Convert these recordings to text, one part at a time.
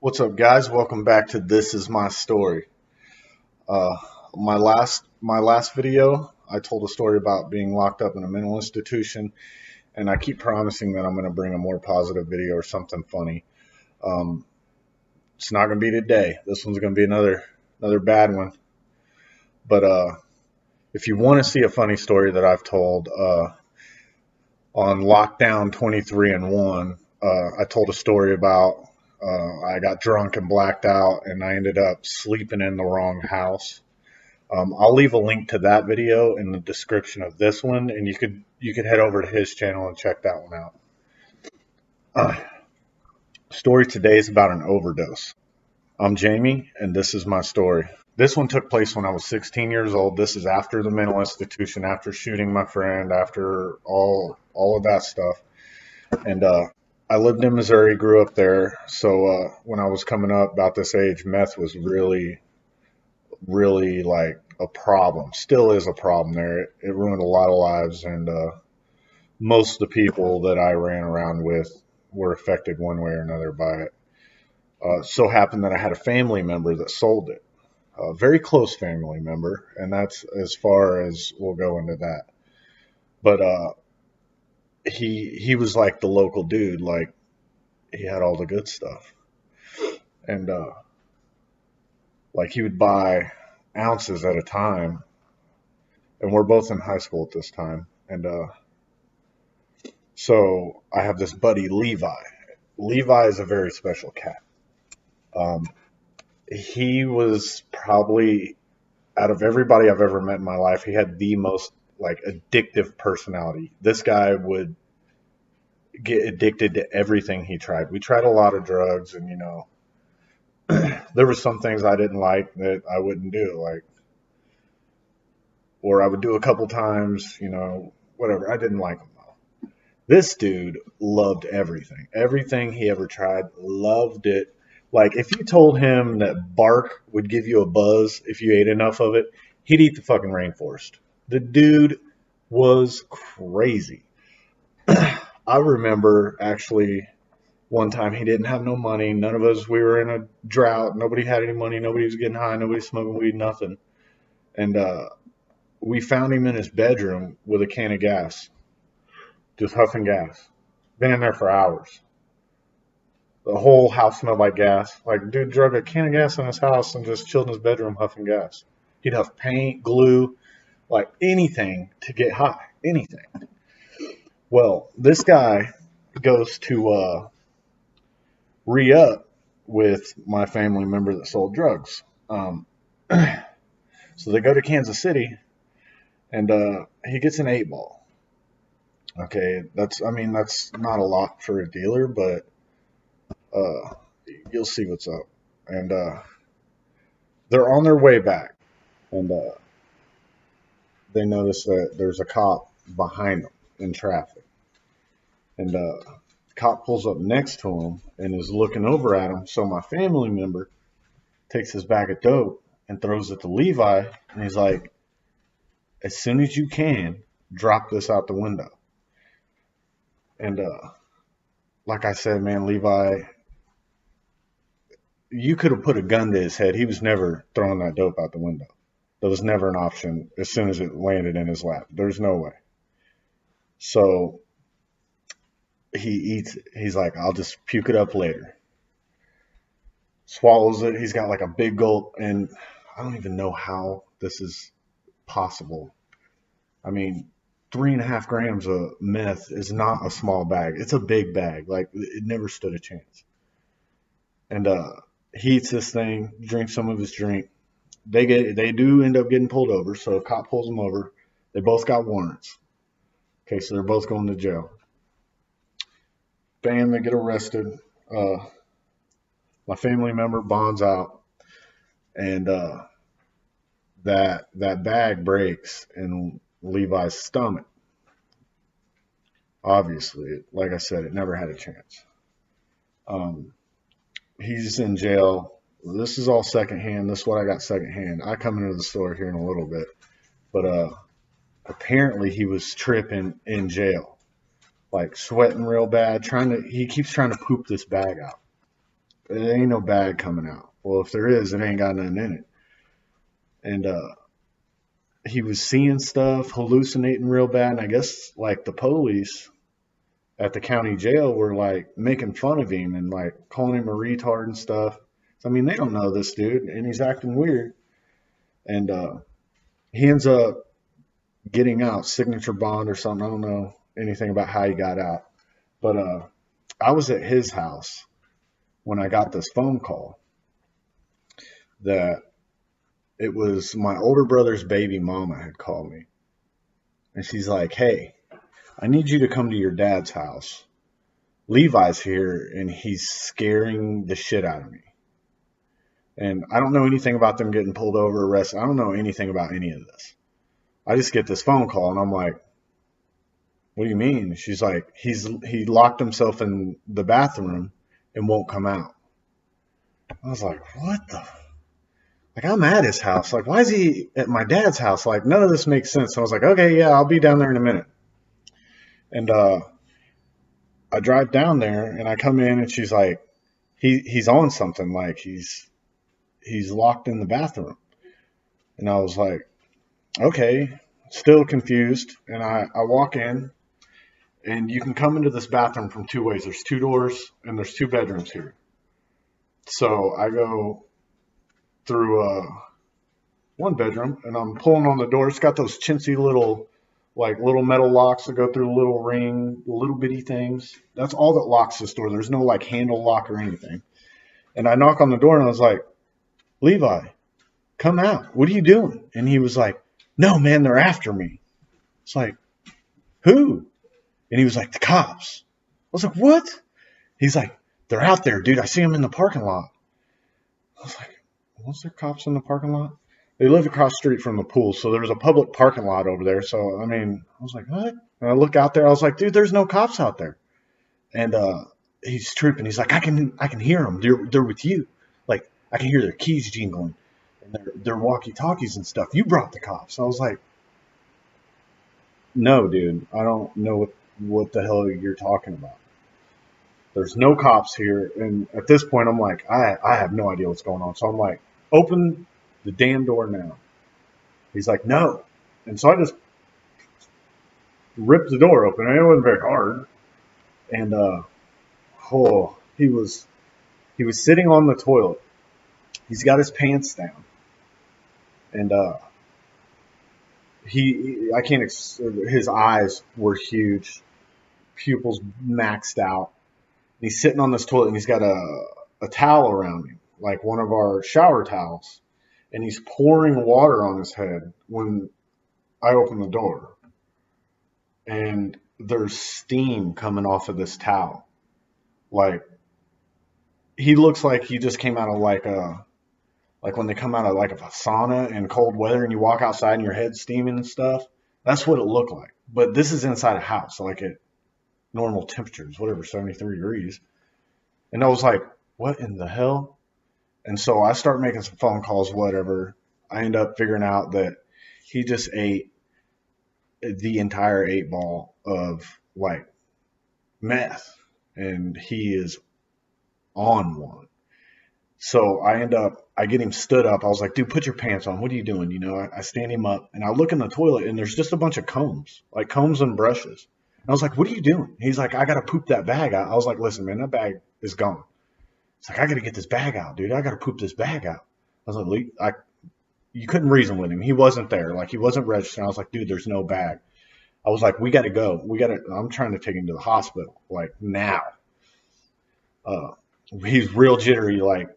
What's up, guys? Welcome back to This Is My Story. Uh, my last video, I told a story about being locked up in a mental institution, and I keep promising that I'm going to bring a more positive video or something funny. Um, it's not going to be today. This one's going to be another bad one. But if you want to see a funny story that I've told on Lockdown 23 and 1, I told a story about I got drunk and blacked out, and I ended up sleeping in the wrong house. I'll leave a link to that video in the description of this one, and you could head over to his channel and check that one out. Uh, Story today is about an overdose. I'm Jamie, and this is my story. This one took place when I was 16 years old. This is after the mental institution, after shooting my friend, after all of that stuff. And I lived in Missouri, grew up there. So when I was coming up about this age, meth was really like a problem. Still is a problem there. It ruined a lot of lives, and most of the people that I ran around with were affected one way or another by it. So happened that I had a family member that sold it, a very close family member, and that's as far as we'll go into that. But he was like the local dude, like he had all the good stuff, and like he would buy ounces at a time, and we're both in high school at this time, and so I have this buddy Levi. Levi is a very special cat. Um, he was probably out of everybody I've ever met in my life, he had the most like addictive personality. This guy would get addicted to everything he tried. We tried a lot of drugs, and there were some things I didn't like that I wouldn't do, like, or I would do a couple times, whatever. I didn't like them though. This dude loved everything. Everything he ever tried, loved it. Like if you told him that bark would give you a buzz if you ate enough of it, he'd eat the fucking rainforest. The dude was crazy. I remember actually one time he didn't have no money. None of us, we were in a drought. Nobody had any money. Nobody was getting high. Nobody smoking weed, nothing. And we found him in his bedroom with a can of gas, just huffing gas. Been in there for hours. The whole house smelled like gas. Like, dude drug a can of gas in his house and just chilled in his bedroom huffing gas. He'd huff paint, glue, like anything to get high. Anything. Well, this guy goes to re-up with my family member that sold drugs. So they go to Kansas City, and he gets an 8 ball. Okay, that's not a lot for a dealer, but uh, you'll see what's up. And they're on their way back, and they notice that there's a cop behind them in traffic. And the cop pulls up next to him and is looking over at him. So my family member takes his bag of dope and throws it to Levi, and he's like, as soon as you can, drop this out the window. And like I said, man, Levi, you could have put a gun to his head. He was never throwing that dope out the window. That was never an option as soon as it landed in his lap. There's no way. So he's like, I'll just puke it up later. Swallows it. He's got like a big gulp, and I don't even know how this is possible. I mean, 3.5 grams of meth is not a small bag. It's a big bag. Like it never stood a chance. And he eats this thing, drinks some of his drink. They do end up getting pulled over. So a cop pulls them over. They both got warrants. Okay, so they're both going to jail. Bam, they get arrested. My family member bonds out, and that bag breaks in Levi's stomach. Obviously, like I said, it never had a chance. Um, he's in jail. This is all secondhand. This is what I got secondhand. I come into the story here in a little bit, but apparently he was tripping in jail, like sweating real bad. He keeps trying to poop this bag out. there ain't no bag coming out. Well, if there is, it ain't got nothing in it. And he was seeing stuff, hallucinating real bad. And I guess like the police at the county jail were like making fun of him and like calling him a retard and stuff. So, I mean, they don't know this dude, and he's acting weird. And he ends up getting out, signature bond or something. I don't know anything about how he got out. But I was at his house when I got this phone call that it was my older brother's baby mama had called me. And she's like, hey, I need you to come to your dad's house. Levi's here and he's scaring the shit out of me. And I don't know anything about them getting pulled over, arrested. I don't know anything about any of this. I just get this phone call and I'm like, what do you mean? She's like, he locked himself in the bathroom and won't come out. I was like, what the? Like, I'm at his house. Like, why is he at my dad's house? Like, none of this makes sense. So I was like, okay, yeah, I'll be down there in a minute. And I drive down there and I come in and she's like, he's on something. Like, he's locked in the bathroom. And I was like, okay, still confused. And I walk in, and you can come into this bathroom from two ways. There's two doors, and there's two bedrooms here. So I go through one bedroom, and I'm pulling on the door. It's got those chintzy little metal locks that go through the little ring, little bitty things. That's all that locks this door. There's no like handle lock or anything. And I knock on the door, and I was like, Levi, come out. What are you doing? And he was like, no, man, they're after me. It's like, who? And he was like, the cops. I was like, what? He's like, they're out there, dude. I see them in the parking lot. I was like, was there cops in the parking lot? They live across the street from the pool, so there's a public parking lot over there. So, I mean, I was like, what? And I look out there. I was like, dude, there's no cops out there. And he's trooping. He's like, I can hear them. They're with you. Like, I can hear their keys jingling and their walkie-talkies and stuff. You brought the cops. I was like, no, dude, I don't know what the hell you're talking about. There's no cops here. And at this point, I'm like, I have no idea what's going on. So I'm like, open the damn door now. He's like, no. And so I just ripped the door open. And it wasn't very hard. And he was sitting on the toilet. He's got his pants down. And his eyes were huge, pupils maxed out. And he's sitting on this toilet and he's got a towel around him, like one of our shower towels. And he's pouring water on his head when I open the door. And there's steam coming off of this towel. Like, he looks like he just came out of like when they come out of like a sauna in cold weather and you walk outside and your head's steaming and stuff. That's what it looked like. But this is inside a house, like at normal temperatures, whatever, 73 degrees. And I was like, what in the hell? And so I start making some phone calls, whatever. I end up figuring out that he just ate the entire 8-ball of like meth. And he is on one. So I get him stood up. I was like, dude, put your pants on. What are you doing? You know, I stand him up and I look in the toilet and there's just a bunch of combs and brushes. And I was like, what are you doing? He's like, I got to poop that bag out. I was like, listen, man, that bag is gone. It's like, I got to get this bag out, dude. I got to poop this bag out. I was like, you couldn't reason with him. He wasn't there. Like, he wasn't registered. I was like, dude, there's no bag. I was like, we got to go. I'm trying to take him to the hospital, like now. He's real jittery. Like,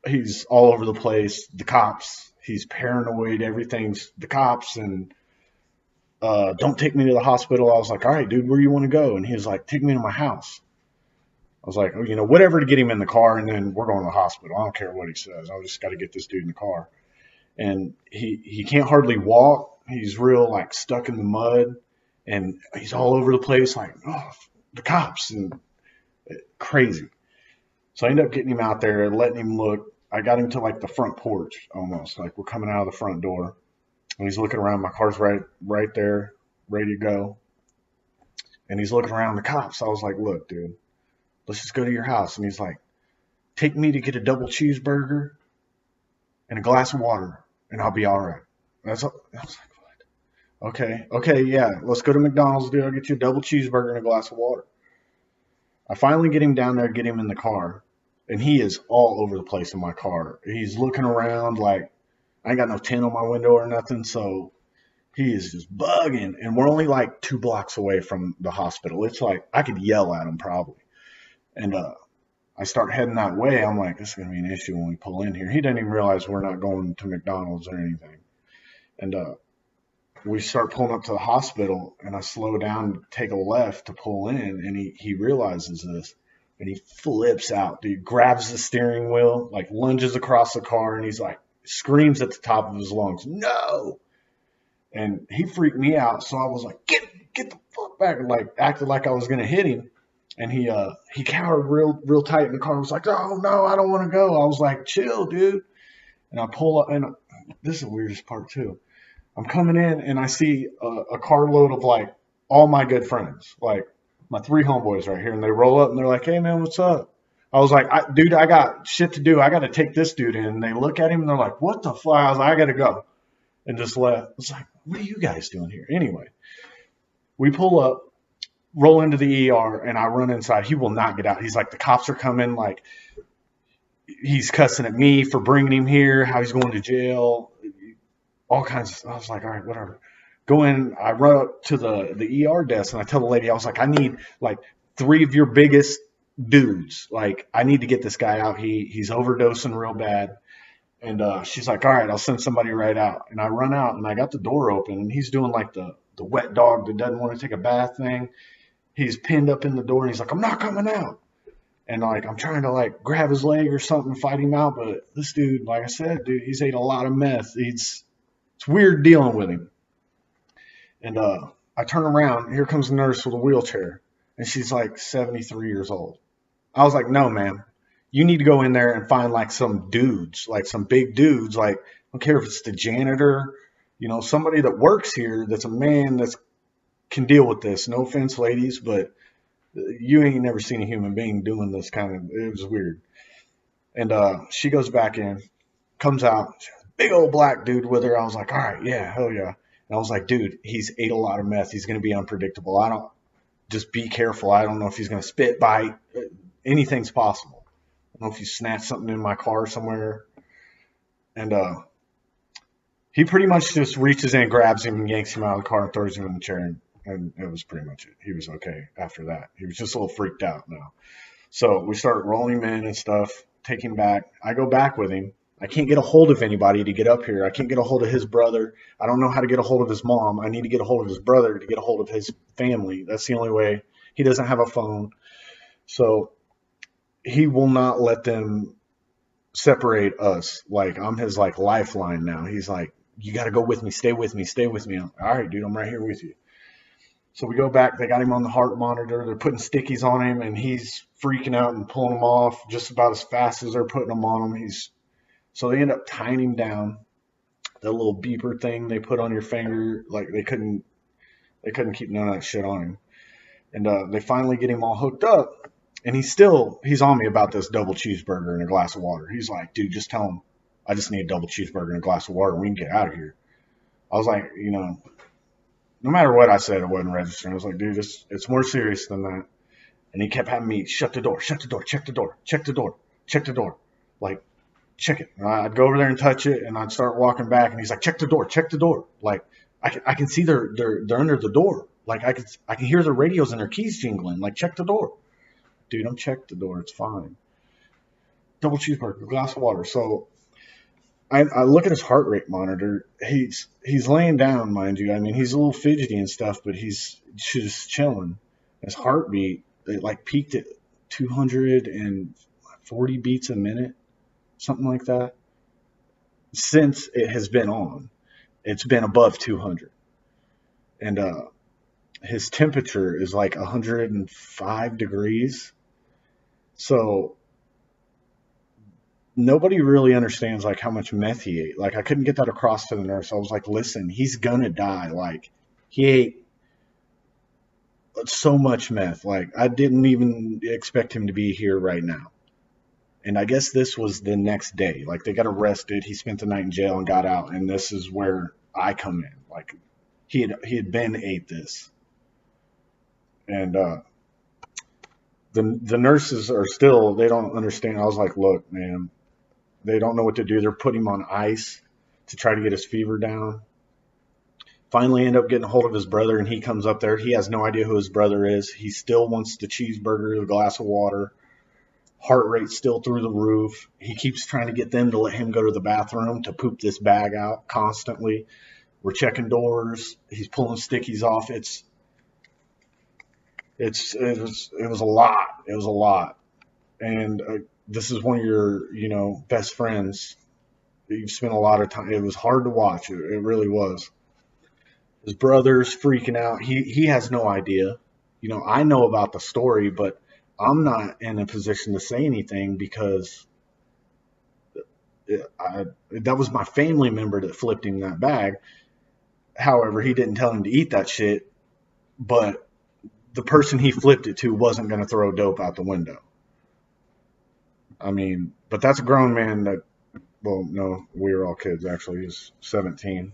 he's all over the place. The cops, he's paranoid. Everything's the cops and don't take me to the hospital. I was like, all right, dude, where do you want to go? And he was like, take me to my house. I was like, oh, you know, whatever to get him in the car, and then we're going to the hospital. I don't care what he says. I just got to get this dude in the car. And he can't hardly walk. He's real like stuck in the mud, and he's all over the place, like, oh, the cops, and crazy. So I ended up getting him out there and letting him look. I got him to like the front porch almost, like we're coming out of the front door. And he's looking around. My car's right there, ready to go. And he's looking around the cops. I was like, look, dude, let's just go to your house. And he's like, take me to get a double cheeseburger and a glass of water, and I'll be all right. That's all. I was like, what? Okay, yeah, let's go to McDonald's, dude. I'll get you a double cheeseburger and a glass of water. I finally get him down there, get him in the car, and he is all over the place in my car. He's looking around like I ain't got no tint on my window or nothing, so he is just bugging. And we're only like 2 blocks away from the hospital. It's like I could yell at him probably. And I start heading that way. I'm like, this is going to be an issue when we pull in here. He doesn't even realize we're not going to McDonald's or anything. And we start pulling up to the hospital, and I slow down, take a left to pull in, and he realizes this, and he flips out. Dude grabs the steering wheel, like lunges across the car, and he's like, screams at the top of his lungs, no! And he freaked me out, so I was like, get the fuck back, and like acted like I was going to hit him. And he cowered real tight in the car. I was like, oh, no, I don't want to go. I was like, chill, dude. And I pull up, and this is the weirdest part, too. I'm coming in, and I see a carload of, like, all my good friends, like my 3 homeboys right here. And they roll up, and they're like, hey, man, what's up? I was like, dude, I got shit to do. I got to take this dude in. And they look at him, and they're like, what the fuck? I was like, I got to go. And just left. I was like, what are you guys doing here? Anyway, we pull up. Roll into the ER, and I run inside. He will not get out. He's like, the cops are coming. Like, he's cussing at me for bringing him here, how he's going to jail, all kinds of stuff. I was like, all right, whatever. Go in. I run up to the ER desk, and I tell the lady, I was like, I need like 3 of your biggest dudes. Like, I need to get this guy out. He's overdosing real bad. And she's like, all right, I'll send somebody right out. And I run out, and I got the door open, and he's doing like the wet dog that doesn't want to take a bath thing. He's pinned up in the door, and he's like, I'm not coming out. And like, I'm trying to like grab his leg or something, fight him out. But this dude, like I said, dude, he's ate a lot of meth. It's weird dealing with him. And I turn around. Here comes the nurse with a wheelchair, and she's like 73 years old. I was like, no, ma'am, you need to go in there and find like some dudes, like some big dudes. Like, I don't care if it's the janitor, somebody that works here that's a man that's can deal with this. No offense, ladies, but you ain't never seen a human being doing this kind of, it was weird. And she goes back in, comes out, big old black dude with her. I was like, all right, yeah, hell yeah. And I was like, dude, he's ate a lot of meth. He's going to be unpredictable. Just be careful. I don't know if he's going to spit, bite. Anything's possible. I don't know if he snatched something in my car somewhere. And he pretty much just reaches in, grabs him, and yanks him out of the car and throws him in the chair. And it was pretty much it. He was okay after that. He was just a little freaked out now. So we start rolling him in and stuff, take him back. I go back with him. I can't get a hold of anybody to get up here. I can't get a hold of his brother. I don't know how to get a hold of his mom. I need to get a hold of his brother to get a hold of his family. That's the only way. He doesn't have a phone. So he will not let them separate us. Like, I'm his like lifeline now. He's like, you got to go with me. Stay with me. Stay with me. All right, dude, I'm right here with you. So we go back. They got him on the heart monitor. They're putting stickies on him, and he's freaking out and pulling them off just about as fast as they're putting them on him. So they end up tying him down. That little beeper thing they put on your finger, like they couldn't keep none of that shit on him. And they finally get him all hooked up, and he's on me about this double cheeseburger and a glass of water. He's like, dude, just tell him I just need a double cheeseburger and a glass of water, and we can get out of here. I was like, no matter what I said, it wasn't registering. I was like, dude, it's more serious than that. And he kept having me shut the door, check the door. Like, check it. And I'd go over there and touch it, and I'd start walking back, and he's like, check the door. Like, I can see they're under the door. Like, I can hear their radios and their keys jingling. Like, check the door. Dude, I'm checked the door. It's fine. Double cheeseburger, glass of water. So I look at his heart rate monitor. He's laying down, mind you. I mean, he's a little fidgety and stuff, but he's just chilling. His heartbeat, it like peaked at 240 beats a minute, something like that. Since it has been on, it's been above 200. And his temperature is like 105 degrees. So nobody really understands like how much meth he ate. Like, I couldn't get that across to the nurse. I was like, listen, he's gonna die. Like, he ate so much meth. Like, I didn't even expect him to be here right now. And I guess this was the next day. Like they got arrested. He spent the night in jail and got out. And this is where I come in. Like he had been ate this, and the nurses are still, they don't understand. I was like, look, man, they don't know what to do. They're putting him on ice to try to get his fever down. Finally end up getting a hold of his brother, and he comes up there. He has no idea who his brother is. He still wants the cheeseburger, the glass of water. Heart rate still through the roof. He keeps trying to get them to let him go to the bathroom to poop this bag out constantly. We're checking doors. He's pulling stickies off. It was a lot. It was a lot. And this is one of your, best friends. You've spent a lot of time. It was hard to watch. It really was. His brother's freaking out. He has no idea. I know about the story, but I'm not in a position to say anything because that was my family member that flipped him that bag. However, he didn't tell him to eat that shit, but the person he flipped it to wasn't going to throw dope out the window. I mean, but that's a grown man that, well, no, we were all kids, actually. He was 17.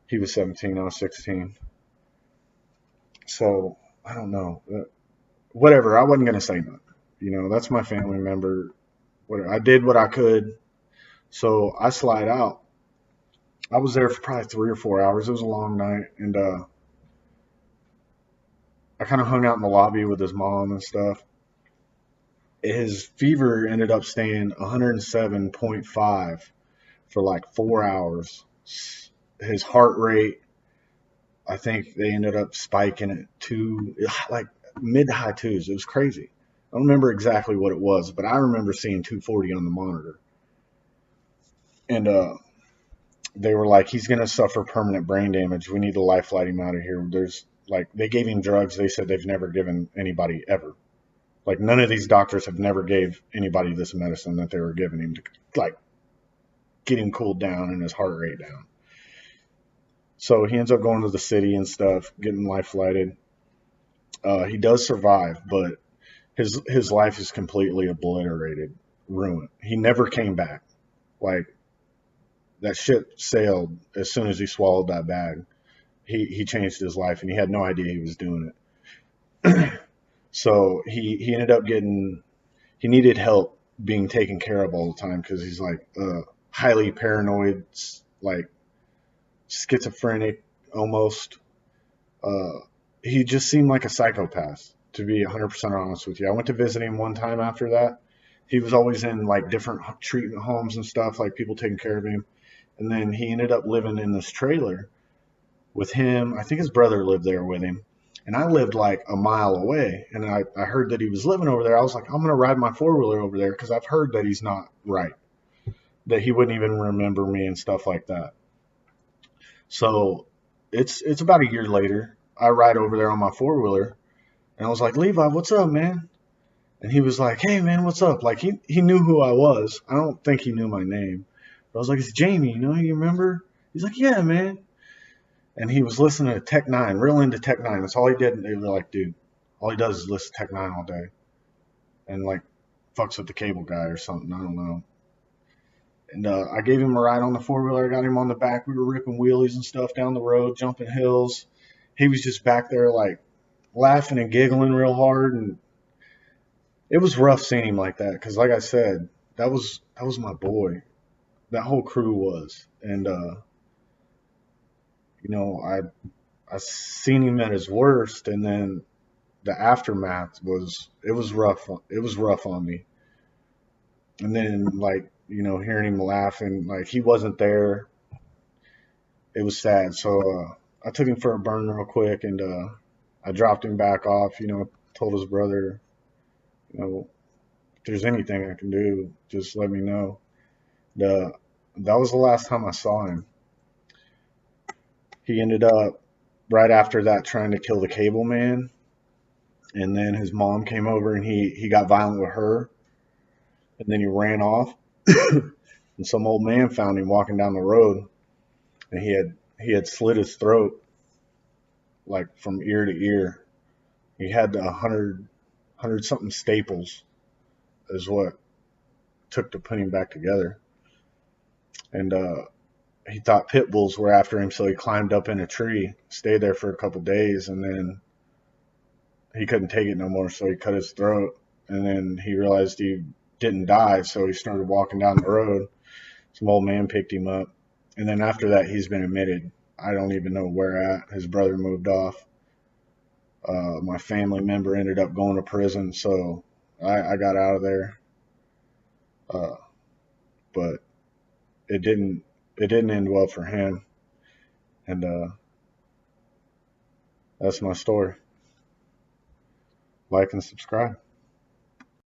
He was 17, I was 16. So, I don't know. Whatever, I wasn't going to say nothing. That's my family member. Whatever. I did what I could. So, I slide out. I was there for probably 3 or 4 hours. It was a long night. And I kind of hung out in the lobby with his mom and stuff. His fever ended up staying 107.5 for like 4 hours. His heart rate, I think they ended up spiking it to like mid to high twos. It was crazy. I don't remember exactly what it was, but I remember seeing 240 on the monitor. And they were like, he's going to suffer permanent brain damage. We need to life flight him out of here. They gave him drugs they said they've never given anybody ever. Like, none of these doctors have never gave anybody this medicine that they were giving him to, like, get him cooled down and his heart rate down. So he ends up going to the city and stuff, getting life flighted. He does survive, but his life is completely obliterated, ruined. He never came back. Like, that ship sailed as soon as he swallowed that bag. He changed his life, and he had no idea he was doing it. So he ended up he needed help being taken care of all the time because he's like highly paranoid, like schizophrenic almost. He just seemed like a psychopath, to be 100% honest with you. I went to visit him one time after that. He was always in like different treatment homes and stuff, like people taking care of him. And then he ended up living in this trailer with him. I think his brother lived there with him. And I lived like a mile away, and I heard that he was living over there. I was like, I'm going to ride my four-wheeler over there because I've heard that he's not right, that he wouldn't even remember me and stuff like that. So it's about a year later. I ride over there on my four-wheeler, and I was like, Levi, what's up, man? And he was like, hey, man, what's up? Like, he knew who I was. I don't think he knew my name. But I was like, it's Jamie, you remember? He's like, yeah, man. And he was listening to Tech Nine, real into Tech Nine. That's all he did. And they were like, dude, all he does is listen to Tech Nine all day. And like fucks with the cable guy or something. I don't know. And I gave him a ride on the four-wheeler. I got him on the back. We were ripping wheelies and stuff down the road, jumping hills. He was just back there like laughing and giggling real hard. And it was rough seeing him like that. Because like I said, that was my boy. That whole crew was. And, I seen him at his worst, and then the aftermath was rough. It was rough on me. And then hearing him laughing, like he wasn't there. It was sad. So I took him for a burn real quick, and I dropped him back off. Told his brother, if there's anything I can do, just let me know. That was the last time I saw him. He ended up right after that trying to kill the cable man, and then his mom came over and he got violent with her, and then he ran off. And some old man found him walking down the road, and he had slit his throat like from ear to ear. He had 100 something staples is what took to put him back together. And he thought pit bulls were after him, so he climbed up in a tree, stayed there for a couple days, and then he couldn't take it no more, so he cut his throat. And then he realized he didn't die, so he started walking down the road. Some old man picked him up, and then after that, he's been admitted. I don't even know where at. His brother moved off. My family member ended up going to prison, so I got out of there. But it didn't end well for him, and that's my story. Like and subscribe.